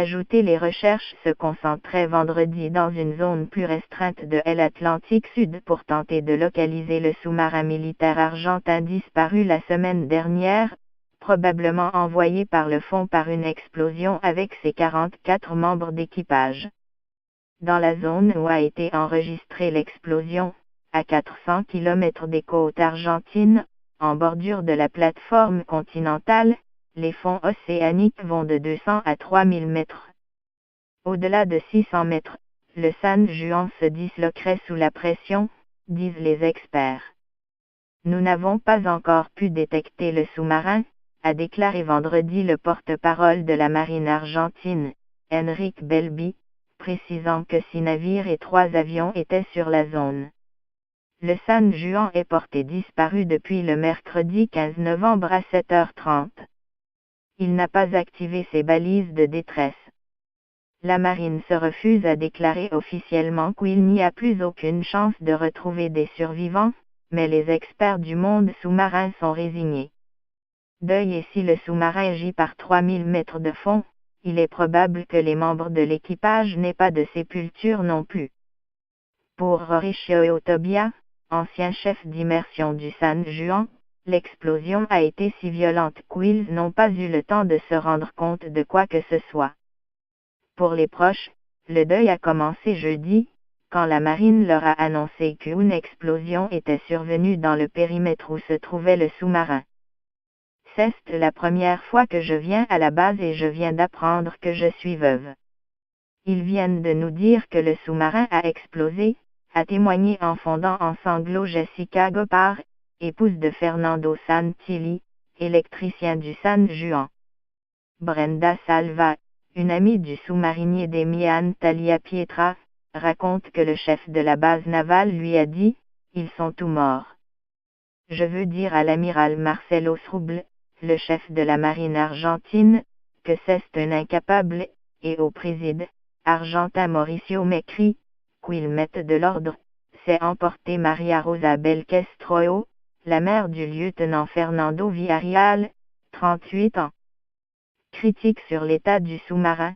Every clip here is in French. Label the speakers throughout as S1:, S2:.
S1: Ajouter les recherches se concentraient vendredi dans une zone plus restreinte de l'Atlantique Sud pour tenter de localiser le sous-marin militaire argentin disparu la semaine dernière, probablement envoyé par le fond par une explosion avec ses 44 membres d'équipage. Dans la zone où a été enregistrée l'explosion, à 400 km des côtes argentines, en bordure de la plateforme continentale, les fonds océaniques vont de 200 à 3000 mètres. Au-delà de 600 mètres, le San Juan se disloquerait sous la pression, disent les experts. Nous n'avons pas encore pu détecter le sous-marin, a déclaré vendredi le porte-parole de la marine argentine, Enrique Belby, précisant que 6 navires et 3 avions étaient sur la zone. Le San Juan est porté disparu depuis le mercredi 15 novembre à 7h30. Il n'a pas activé ses balises de détresse. La marine se refuse à déclarer officiellement qu'il n'y a plus aucune chance de retrouver des survivants, mais les experts du monde sous-marin sont résignés. Deuil et si le sous-marin gît par 3000 mètres de fond, il est probable que les membres de l'équipage n'aient pas de sépulture non plus. Pour Mauricio Tobia, ancien chef d'immersion du San Juan, l'explosion a été si violente qu'ils n'ont pas eu le temps de se rendre compte de quoi que ce soit. Pour les proches, le deuil a commencé jeudi, quand la marine leur a annoncé qu'une explosion était survenue dans le périmètre où se trouvait le sous-marin. C'est la première fois que je viens à la base et je viens d'apprendre que je suis veuve. Ils viennent de nous dire que le sous-marin a explosé, a témoigné en fondant en sanglots Jessica Gopar, épouse de Fernando Santilli, électricien du San Juan. Brenda Salva, une amie du sous-marinier Demian Tagliapietra, raconte que le chef de la base navale lui a dit « Ils sont tous morts ». Je veux dire à l'amiral Marcelo Srouble, le chef de la marine argentine, que c'est un incapable, et au préside argentin Mauricio Macri, qu'il mette de l'ordre, s'est emporté Maria Rosa Belkestroyo, la mère du lieutenant Fernando Villarreal, 38 ans. Critique sur l'état du sous-marin.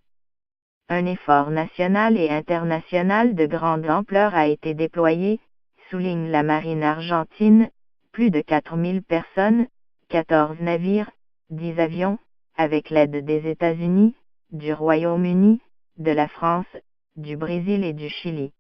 S1: Un effort national et international de grande ampleur a été déployé, souligne la marine argentine, plus de 4000 personnes, 14 navires, 10 avions, avec l'aide des États-Unis, du Royaume-Uni, de la France, du Brésil et du Chili.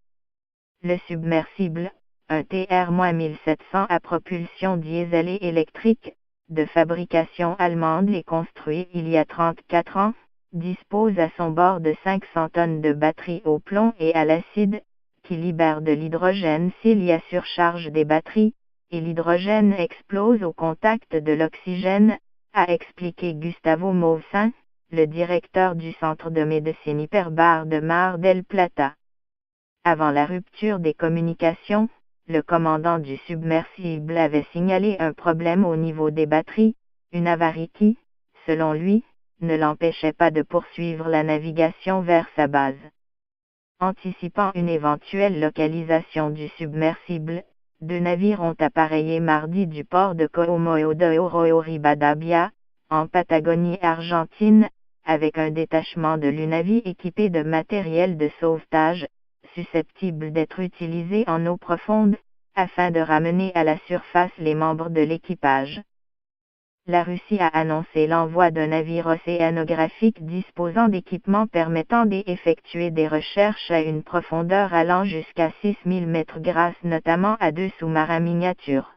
S1: Le submersible, un TR-1700 à propulsion diesel et électrique, de fabrication allemande et construit il y a 34 ans, dispose à son bord de 500 tonnes de batteries au plomb et à l'acide, qui libèrent de l'hydrogène s'il y a surcharge des batteries, et l'hydrogène explose au contact de l'oxygène, a expliqué Gustavo Mousin, le directeur du Centre de médecine hyperbare de Mar del Plata. Avant la rupture des communications, le commandant du submersible avait signalé un problème au niveau des batteries, une avarie qui, selon lui, ne l'empêchait pas de poursuivre la navigation vers sa base. Anticipant une éventuelle localisation du submersible, 2 navires ont appareillé mardi du port de Comodoro de Oro Rivadavia, en Patagonie argentine, avec un détachement de l'UNAVI équipé de matériel de sauvetage, susceptible d'être utilisé en eau profonde, afin de ramener à la surface les membres de l'équipage. La Russie a annoncé l'envoi d'un navire océanographique disposant d'équipements permettant d'effectuer des recherches à une profondeur allant jusqu'à 6000 mètres grâce notamment à 2 sous-marins miniatures.